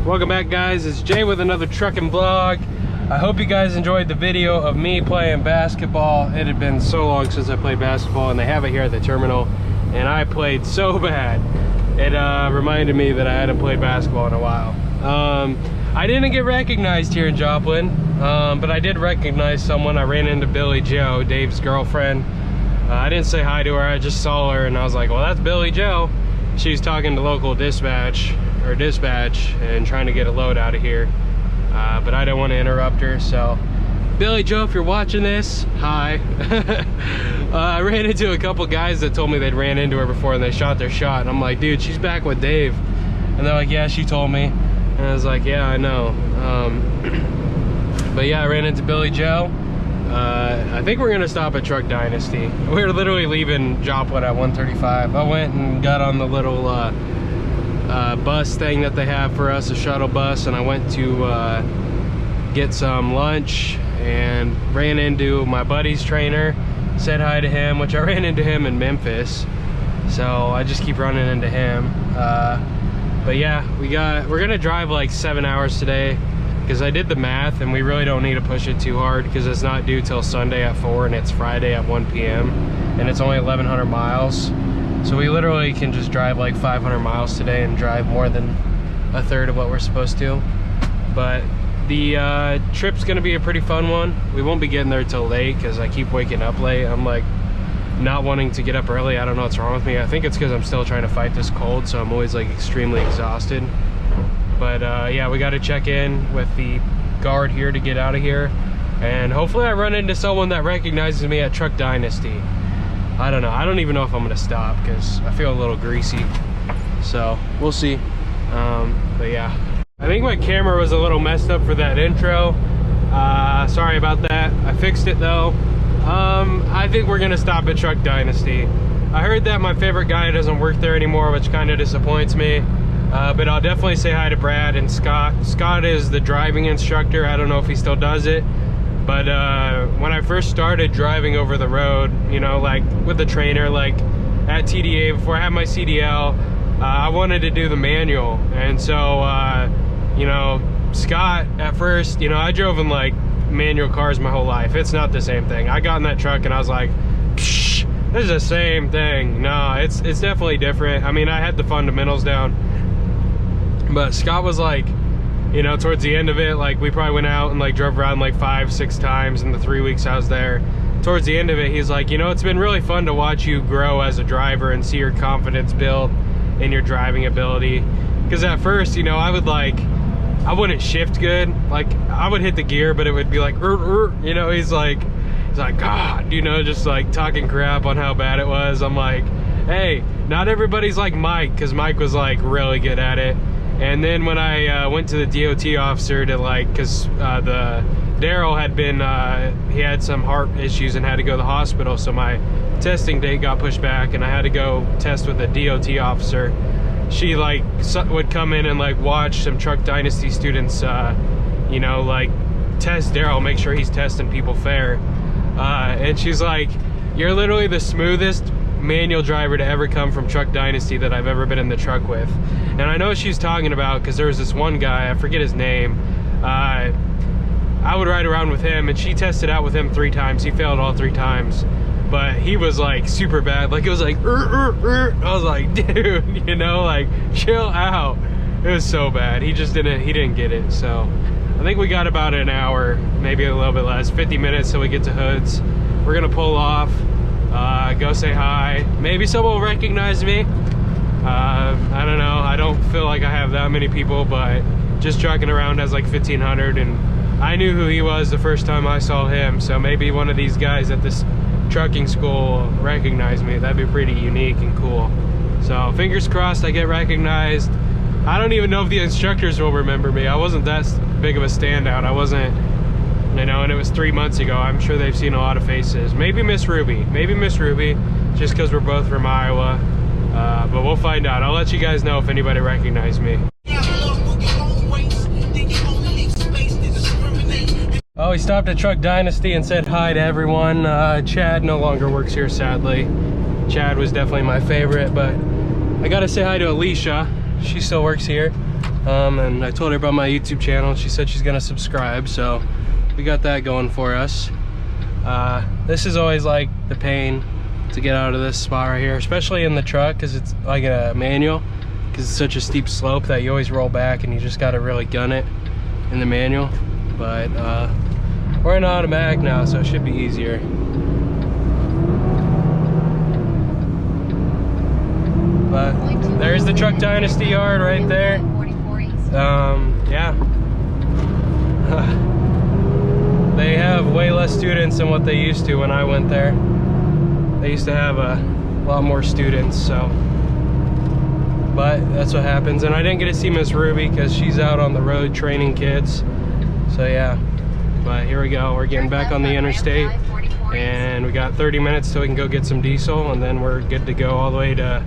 Welcome back, guys. It's Jay with another trucking vlog. I hope you guys enjoyed the video of me playing basketball. It had been so long since I played basketball, and they have it here at the terminal, and I played so bad. It reminded me that I hadn't played basketball in a while. I didn't get recognized here in Joplin, but I did recognize someone. I ran into Billy Joe, Dave's girlfriend. I didn't say hi to her, I just saw her and I was like, well, that's Billy Joe. She was talking to local dispatch and trying to get a load out of here. But I didn't want to interrupt her, so Billy Joe, if you're watching this, hi. I ran into a couple guys that told me they'd ran into her before and they shot their shot, and I'm like, dude, she's back with Dave. And they're like, yeah, she told me. And I was like, yeah, I know. But yeah, I ran into Billy Joe. I think we're gonna stop at Truck Dynasty. We're literally leaving Joplin at 1:35. I went and got on the little bus thing that they have for us, a shuttle bus, and I went to get some lunch and ran into my buddy's trainer, said hi to him, which I ran into him in Memphis, so I just keep running into him. But yeah, we're gonna drive like 7 hours today, because I did the math and we really don't need to push it too hard because it's not due till Sunday at 4 and it's Friday at 1 p.m. and it's only 1,100 miles. So we literally can just drive like 500 miles today and drive more than a third of what we're supposed to. But the trip's gonna be a pretty fun one. We won't be getting there till late because I keep waking up late. I'm like not wanting to get up early. I don't know what's wrong with me. I think it's because I'm still trying to fight this cold, so I'm always like extremely exhausted. But yeah, we got to check in with the guard here to get out of here, and hopefully I run into someone that recognizes me at Truck Dynasty. I don't know. I don't even know if I'm gonna stop because I feel a little greasy, so we'll see. But yeah, I think my camera was a little messed up for that intro. Sorry about that. I fixed it though. I think we're gonna stop at Truck Dynasty. I heard that my favorite guy doesn't work there anymore, which kind of disappoints me. But I'll definitely say hi to Brad and Scott. Scott is the driving instructor. I don't know if he still does it, but when I first started driving over the road, you know, like with the trainer, like at TDA before I had my CDL, I wanted to do the manual. And so, you know, Scott, at first, you know, I drove in like manual cars my whole life. It's not the same thing. I got in that truck and I was like, psh, this is the same thing. No, it's definitely different. I mean, I had the fundamentals down. But Scott was like, you know, towards the end of it, like we probably went out and like drove around like 5-6 times in the 3 weeks I was there. Towards the end of it, he's like, you know, it's been really fun to watch you grow as a driver and see your confidence build in your driving ability. Because at first, you know, I wouldn't shift good. Like I would hit the gear, but it would be like, you know, he's like, God, you know, just like talking crap on how bad it was. I'm like, hey, not everybody's like Mike, because Mike was like really good at it. And then when I went to the DOT officer to like, because the Daryl had been, he had some heart issues and had to go to the hospital, so my testing date got pushed back and I had to go test with the DOT officer. She like would come in and like watch some Truck Dynasty students, you know, like test Daryl, make sure he's testing people fair. And she's like, you're literally the smoothest manual driver to ever come from Truck Dynasty that I've ever been in the truck with. And I know what she's talking about because there was this one guy, I forget his name, I would ride around with him and she tested out with him 3 times. He failed all 3 times, but he was like super bad. Like it was like I was like, dude, you know, like chill out. It was so bad. He didn't get it. So I think we got about an hour, maybe a little bit less, 50 minutes till we get to Hoods. We're gonna pull off, go say hi. Maybe someone will recognize me. I don't know. I don't feel like I have that many people, but just trucking around has like 1,500, and I knew who he was the first time I saw him, so maybe one of these guys at this trucking school recognized me. That'd be pretty unique and cool. So fingers crossed I get recognized. I don't even know if the instructors will remember me. I wasn't that big of a standout. I wasn't, you know, and it was 3 months ago. I'm sure they've seen a lot of faces. Maybe Miss Ruby, just because we're both from Iowa. But we'll find out. I'll let you guys know if anybody recognized me. Oh, he stopped at Truck Dynasty and said hi to everyone. Chad no longer works here, sadly. Chad was definitely my favorite, but I gotta say hi to Alicia. She still works here. And I told her about my YouTube channel. She said she's gonna subscribe, so we got that going for us. This is always like the pain to get out of this spot right here, especially in the truck, because it's like a manual, because it's such a steep slope that you always roll back and you just got to really gun it in the manual. But we're in automatic now, so it should be easier. But there's the Truck Dynasty yard right there. Yeah. They have way less students than what they used to when I went there. They used to have a lot more students, so. But that's what happens. And I didn't get to see Miss Ruby because she's out on the road training kids. So yeah, but here we go. We're getting back on the interstate, and we got 30 minutes till we can go get some diesel, and then we're good to go all the way to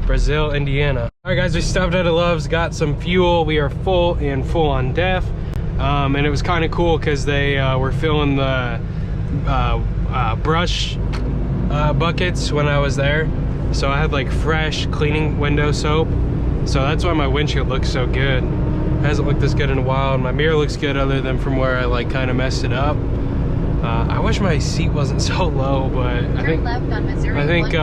Brazil, Indiana. All right, guys, we stopped at a Love's, got some fuel. We are full on DEF. And it was kind of cool because they were filling the brush buckets when I was there. So I had like fresh cleaning window soap. So that's why my windshield looks so good. It hasn't looked this good in a while, and my mirror looks good other than from where I like kind of messed it up. I wish my seat wasn't so low, but I think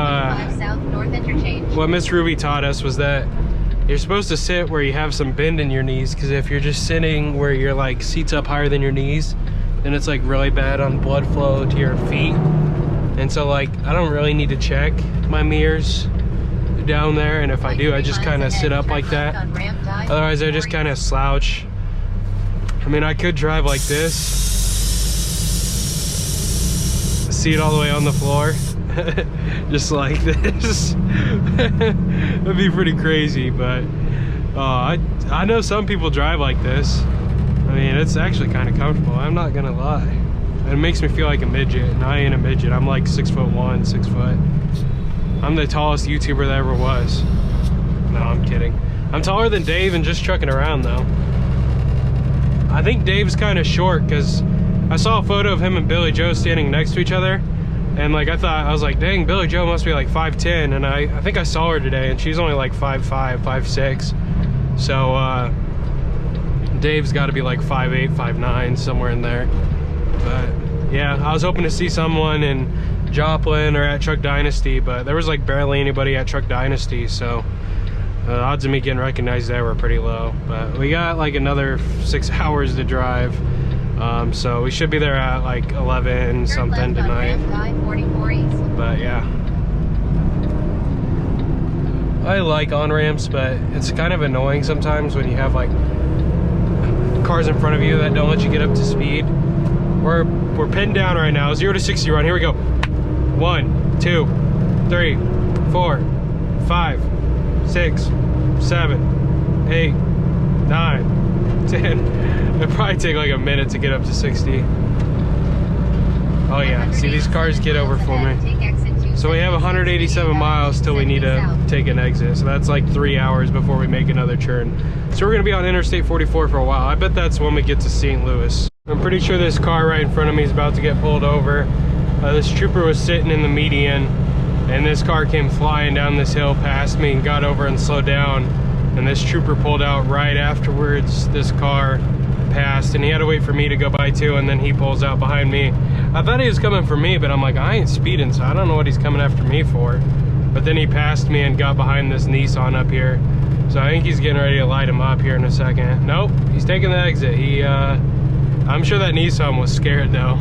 what Miss Ruby taught us was that you're supposed to sit where you have some bend in your knees, because if you're just sitting where your like seat's up higher than your knees, then it's like really bad on blood flow to your feet. And so like I don't really need to check my mirrors down there, and if I do, I just kind of sit up like that. Otherwise I just kind of slouch. I mean, I could drive like this, seat all the way on the floor, just like this. That'd be pretty crazy, but I know some people drive like this. I mean, it's actually kind of comfortable, I'm not gonna lie. It makes me feel like a midget, and I ain't a midget. I'm like 6'1", 6 foot. I'm the tallest YouTuber that ever was. No, I'm kidding. I'm taller than Dave and just trucking around though. I think Dave's kind of short, because I saw a photo of him and Billy Joe standing next to each other, and like I was like, dang, Billy Joe must be like 5'10", and I think I saw her today and she's only like 5'5", 5'6". So Dave's got to be like 5'8", 5'9", somewhere in there. But yeah, I was hoping to see someone in Joplin or at Truck Dynasty, but there was like barely anybody at Truck Dynasty, so the odds of me getting recognized there were pretty low. But we got like another 6 hours to drive, so we should be there at like 11 something tonight. But yeah, I like on-ramps, but it's kind of annoying sometimes when you have like cars in front of you that don't let you get up to speed. We're pinned down right now. 0 to 60 run. Here we go. 1, 2, 3, 4, 5, 6, 7, 8, 9, 10. It'll probably take like a minute to get up to 60. Oh yeah, see, these cars get over for me. So we have 187 miles till we need to take an exit. So that's like 3 hours before we make another turn. So we're gonna be on Interstate 44 for a while. I bet that's when we get to St. Louis. I'm pretty sure this car right in front of me is about to get pulled over. This trooper was sitting in the median, and this car came flying down this hill past me and got over and slowed down. And this trooper pulled out right afterwards. This car passed, and he had to wait for me to go by too, and then he pulls out behind me. I thought he was coming for me, but I'm like, I ain't speeding, so I don't know what he's coming after me for. But then he passed me and got behind this Nissan up here. So I think he's getting ready to light him up here in a second. Nope, he's taking the exit. I'm sure that Nissan was scared though.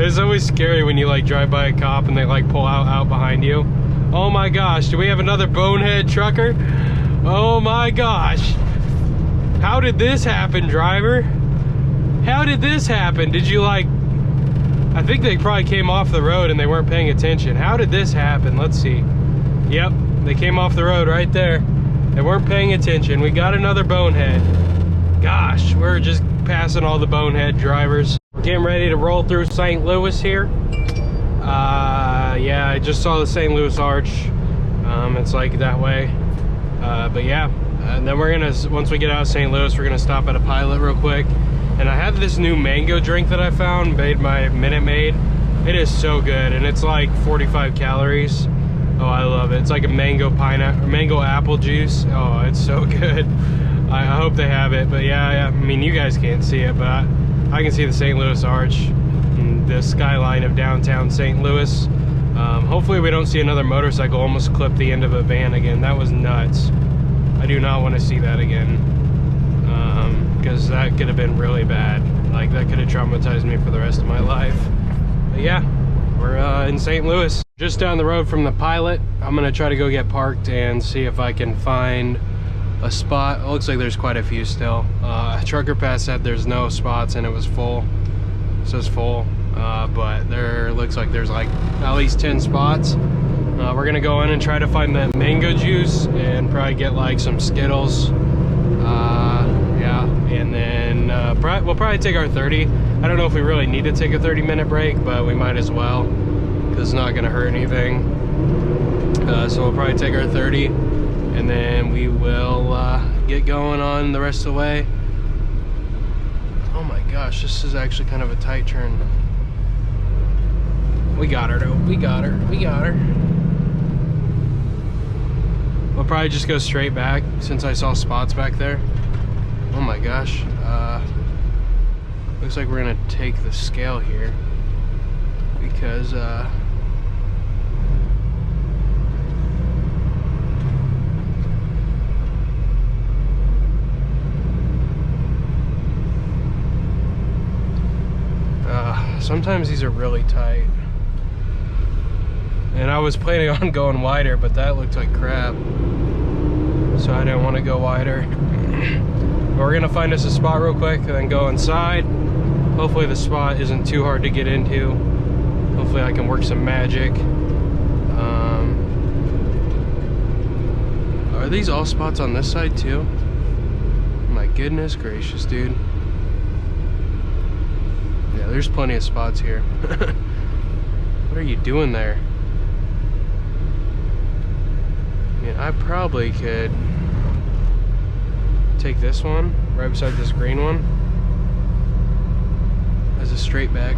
It's always scary when you like drive by a cop and they like pull out behind you. Oh my gosh, do we have another bonehead trucker? Oh my gosh. How did this happen, driver? How did this happen? Did you like, I think they probably came off the road and they weren't paying attention. How did this happen? Let's see. Yep, they came off the road right there. They weren't paying attention. We got another bonehead. Gosh, we're just passing all the bonehead drivers. We're getting ready to roll through St. Louis here. Yeah, I just saw the St. Louis Arch. It's like that way. But yeah, and then we're gonna, once we get out of St. Louis, we're gonna stop at a Pilot real quick. And I have this new mango drink that I found, made by Minute Maid. It is so good, and it's like 45 calories. Oh, I love it. It's like a mango pineapple, mango apple juice. Oh, it's so good. I hope they have it, but yeah, I mean, you guys can't see it, but I can see the St. Louis Arch and the skyline of downtown St. Louis. Hopefully we don't see another motorcycle almost clip the end of a van again. That was nuts. I do not want to see that again, because that could have been really bad. Like, that could have traumatized me for the rest of my life. But yeah, we're in St. Louis, just down the road from the Pilot. I'm gonna try to go get parked and see if I can find a spot. It looks like there's quite a few still. Trucker Pass said there's no spots and it was full. It says full, but there looks like there's like at least 10 spots. We're gonna go in and try to find the mango juice and probably get like some Skittles. Yeah, and then we'll probably take our 30. I don't know if we really need to take a 30-minute break, but we might as well, because it's not gonna hurt anything. So we'll probably take our 30, and then we will get going on the rest of the way. Oh my gosh, this is actually kind of a tight turn. We got her though, we got her, we got her. We'll probably just go straight back since I saw spots back there. Oh my gosh. Looks like we're gonna take the scale here because sometimes these are really tight. And I was planning on going wider, but that looked like crap. So I didn't want to go wider. But we're gonna find us a spot real quick and then go inside. Hopefully the spot isn't too hard to get into. Hopefully I can work some magic. Are these all spots on this side too? My goodness gracious, dude. Yeah, there's plenty of spots here. What are you doing there? I mean, I probably could take this one right beside this green one as a straight back.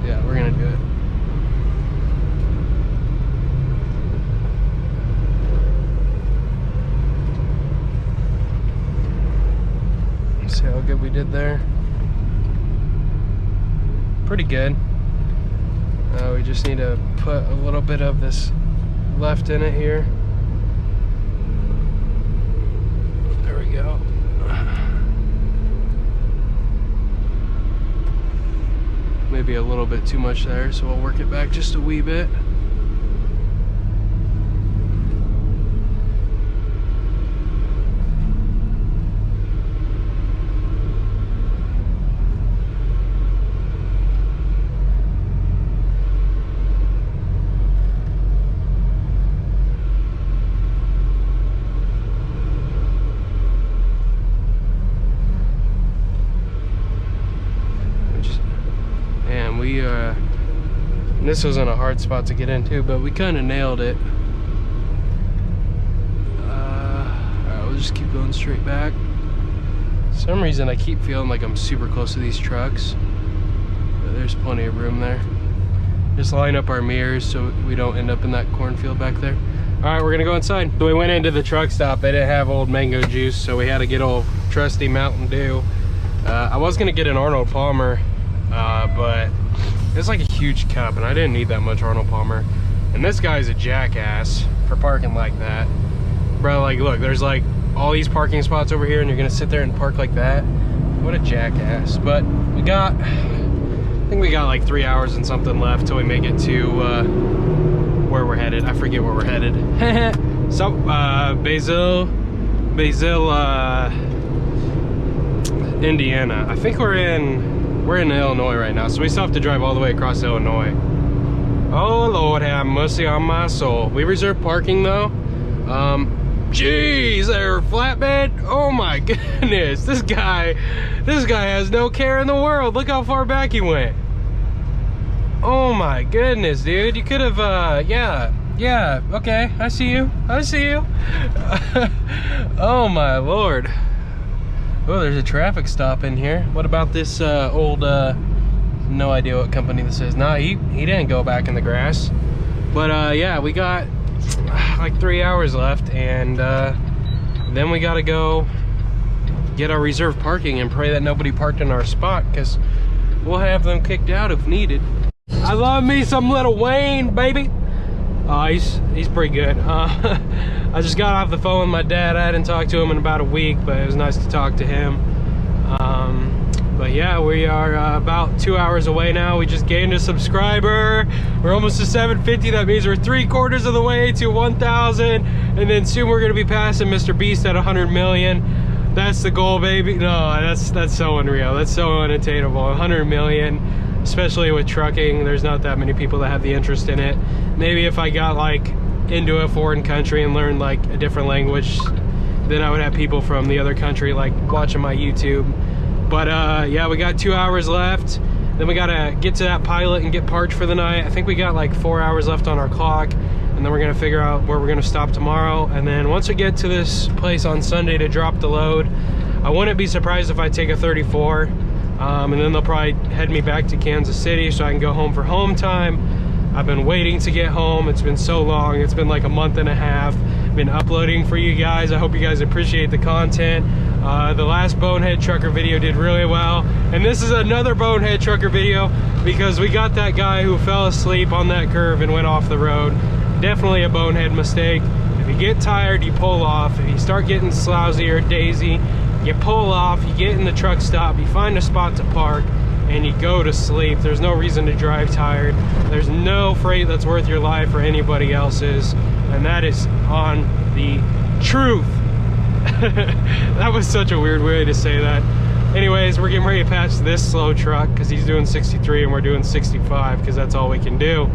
Yeah, we're gonna do it. Let's see how good we did there. Pretty good. We just need to put a little bit of this left in it here. There we go. Maybe a little bit too much there, so we'll work it back just a wee bit. This wasn't a hard spot to get into, but we kind of nailed it. Alright, we'll just keep going straight back. For some reason I keep feeling like I'm super close to these trucks, but there's plenty of room there. Just line up our mirrors so we don't end up in that cornfield back there. Alright, we're gonna go inside. So we went into the truck stop. They didn't have old mango juice, so we had to get old trusty Mountain Dew. I was gonna get an Arnold Palmer, but it's like a huge cup and I didn't need that much Arnold Palmer. And this guy's a jackass for parking like that. Bro, like, look, there's like all these parking spots over here and you're gonna sit there and park like that? What a jackass. But we got, I think we got like 3 hours and something left till we make it to where we're headed. I forget where we're headed. So, Basil, Indiana. I think we're in Illinois right now, so we still have to drive all the way across Illinois. Oh Lord, have mercy on my soul. We reserved parking though. Jeez, there, flatbed. Oh my goodness, this guy has no care in the world. Look how far back he went. Oh my goodness, dude. You could have, yeah, okay, I see you. Oh my Lord. Oh, there's a traffic stop in here. What about this old, no idea what company this is. Nah, he didn't go back in the grass. But yeah, we got like 3 hours left, and then we gotta go get our reserved parking and pray that nobody parked in our spot, because we'll have them kicked out if needed. I love me some Lil Wayne, baby. He's pretty good. I just got off the phone with my dad. I hadn't talked to him in about a week, but it was nice to talk to him. But yeah, we are about 2 hours away now. We just gained a subscriber. We're almost to 750. That means we're 3/4 of the way to 1,000, and then soon we're gonna be passing Mr. Beast at 100 million. That's the goal, baby. No, that's so unreal. That's so unattainable. 100 million, especially with trucking. There's not that many people that have the interest in it. Maybe if I got like into a foreign country and learned like a different language, then I would have people from the other country like watching my YouTube. But yeah, we got 2 hours left. Then we gotta get to that pilot and get parked for the night. I think we got like 4 hours left on our clock, and then we're gonna figure out where we're gonna stop tomorrow. And then once we get to this place on Sunday to drop the load, I wouldn't be surprised if I take a 34, and then they'll probably head me back to Kansas City so I can go home for home time. I've been waiting to get home. It's been so long. It's been like a month and a half. I've been uploading for you guys. I hope you guys appreciate the content. The last Bonehead trucker video did really well, and this is another Bonehead trucker video because we got that guy who fell asleep on that curve and went off the road. Definitely a Bonehead mistake. If you get tired, you pull off. If you start getting lousy or daisy, you pull off, you get in the truck stop, you find a spot to park, and you go to sleep. There's no reason to drive tired. There's no freight that's worth your life or anybody else's, and that is on the truth. That was such a weird way to say that. Anyways, we're getting ready to pass this slow truck because he's doing 63 and we're doing 65 because that's all we can do.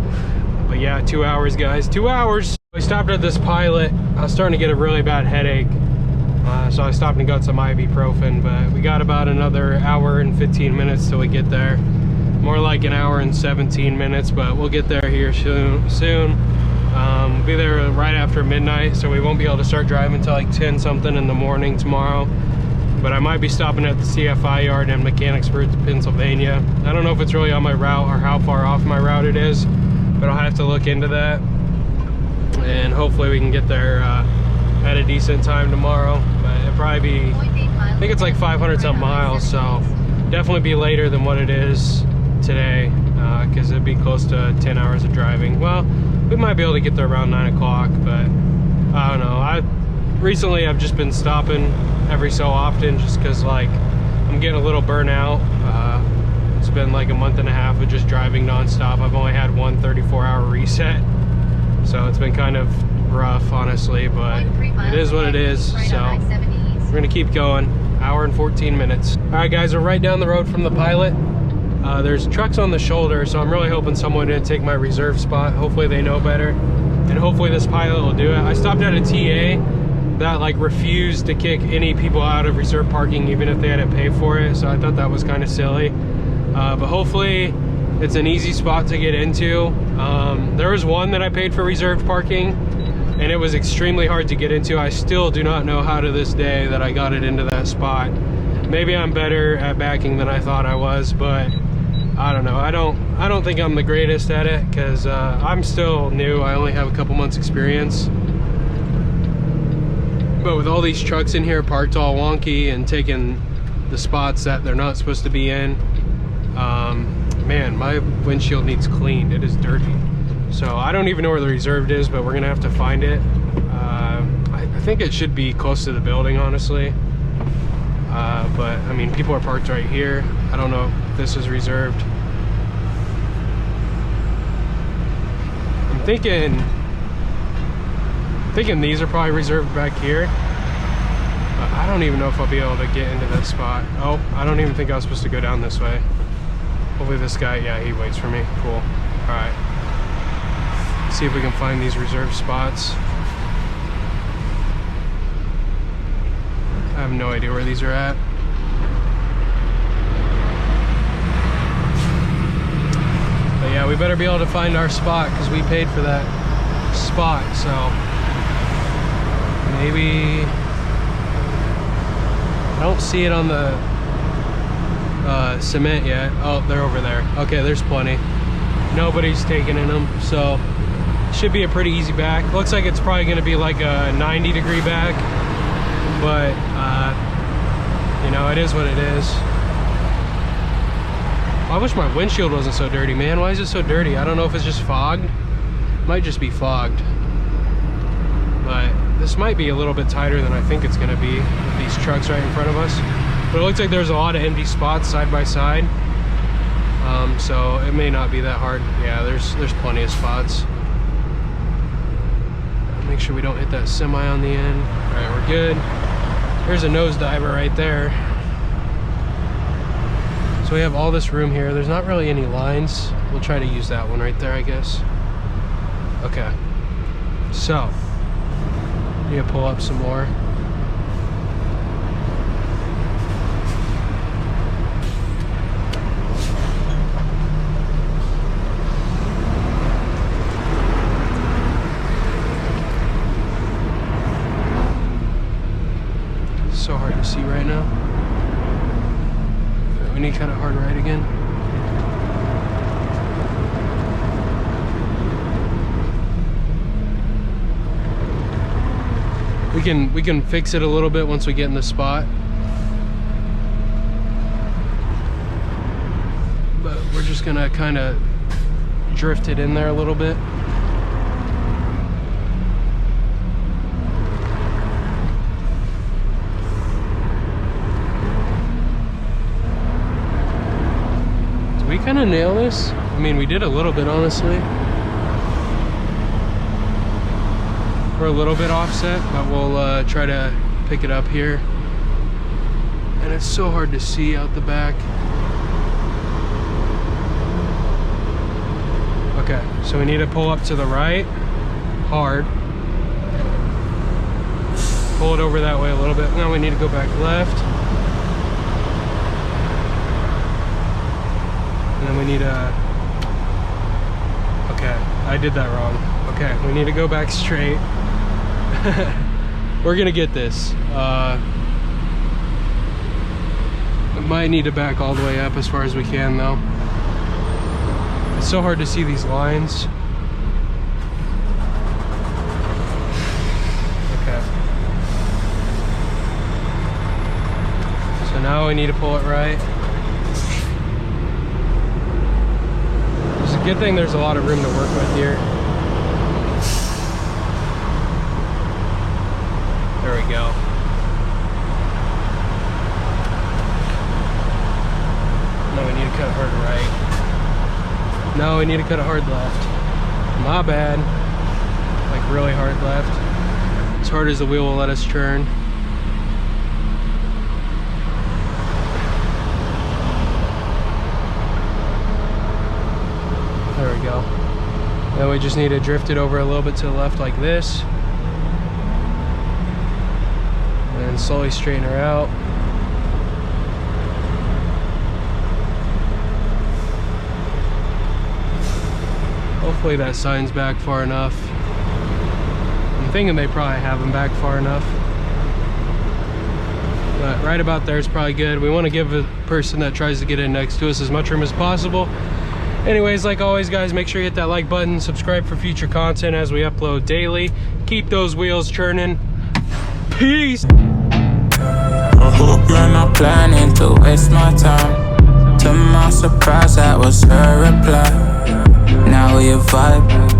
But yeah, 2 hours, guys, 2 hours. We stopped at this pilot. I was starting to get a really bad headache, so I stopped and got some ibuprofen, but we got about another hour and 15 minutes till we get there. More like an hour and 17 minutes, but we'll get there here soon. We'll be there right after midnight, so we won't be able to start driving until like 10 something in the morning tomorrow. But I might be stopping at the CFI yard in Mechanicsburg, Pennsylvania. I don't know if it's really on my route or how far off my route it is, but I'll have to look into that. And hopefully we can get there at a decent time tomorrow. But it'll probably be, I think it's like 500 something miles, so definitely be later than what it is today, because it'd be close to 10 hours of driving. Well, we might be able to get there around 9 o'clock, but I don't know. Recently I've just been stopping every so often just because like I'm getting a little burnout. It's been like a month and a half of just driving nonstop. I've only had one 34-hour reset, so it's been kind of rough, honestly, but it is what it is. So we're gonna keep going. Hour and 14 minutes. All right, guys, we're right down the road from the pilot. There's trucks on the shoulder, so I'm really hoping someone didn't take my reserve spot. Hopefully they know better, and hopefully this pilot will do it. I stopped at a TA that like refused to kick any people out of reserve parking even if they hadn't paid for it, so I thought that was kind of silly. But hopefully it's an easy spot to get into. There was one that I paid for reserved parking, and it was extremely hard to get into. I still do not know how to this day that I got it into that spot. Maybe I'm better at backing than I thought I was, but I don't know. I don't think I'm the greatest at it because I'm still new. I only have a couple months experience. But with all these trucks in here parked all wonky and taking the spots that they're not supposed to be in, man, my windshield needs cleaned. It is dirty. So I don't even know where the reserved is, but we're gonna have to find it. I think it should be close to the building, honestly. But I mean, people are parked right here. I don't know if this is reserved. I'm thinking these are probably reserved back here. But I don't even know if I'll be able to get into that spot. Oh, I don't even think I was supposed to go down this way. Hopefully this guy, yeah, he waits for me. Cool. All right. Let's see if we can find these reserved spots. I have no idea where these are at. But yeah, we better be able to find our spot because we paid for that spot, so maybe I don't see it on the cement yet. Oh, they're over there. Okay, there's plenty. Nobody's taking in them, so Should be a pretty easy back. Looks like it's probably gonna be like a 90-degree back, but you know, it is what it is. I wish my windshield wasn't so dirty, man. Why is it so dirty? I don't know if it's just fogged. Might just be fogged. But this might be a little bit tighter than I think it's gonna be with these trucks right in front of us. But it looks like there's a lot of empty spots side by side. So it may not be that hard. Yeah, there's plenty of spots. Make sure we don't hit that semi on the end. All right, we're good. There's a nose diver right there. So we have all this room here. There's not really any lines. We'll try to use that one right there, I guess. Okay. So, need to pull up some more. So hard to see right now. We need kind of hard right again. We can fix it a little bit once we get in the spot. But we're just gonna kind of drift it in there a little bit. We kind of nail this. I mean, we did a little bit, honestly. We're a little bit offset, but we'll try to pick it up here. And it's so hard to see out the back. Okay, so we need to pull up to the right, hard. Pull it over that way a little bit. Now we need to go back left. And then we need to, okay, I did that wrong. Okay, we need to go back straight. We're gonna get this. I might need to back all the way up as far as we can though. It's so hard to see these lines. Okay. So now we need to pull it right. Good thing there's a lot of room to work with here. There we go. No, we need to cut hard right. No, we need to cut a hard left. My bad. Like really hard left. As hard as the wheel will let us turn. There we go. Then we just need to drift it over a little bit to the left like this. And then slowly straighten her out. Hopefully that sign's back far enough. I'm thinking they probably have them back far enough. But right about there is probably good. We want to give the person that tries to get in next to us as much room as possible. Anyways, like always guys, make sure you hit that like button, subscribe for future content as we upload daily. Keep those wheels churning. Peace! I hope you're not planning to waste my time. To my surprise, that was her reply. Now we vibe.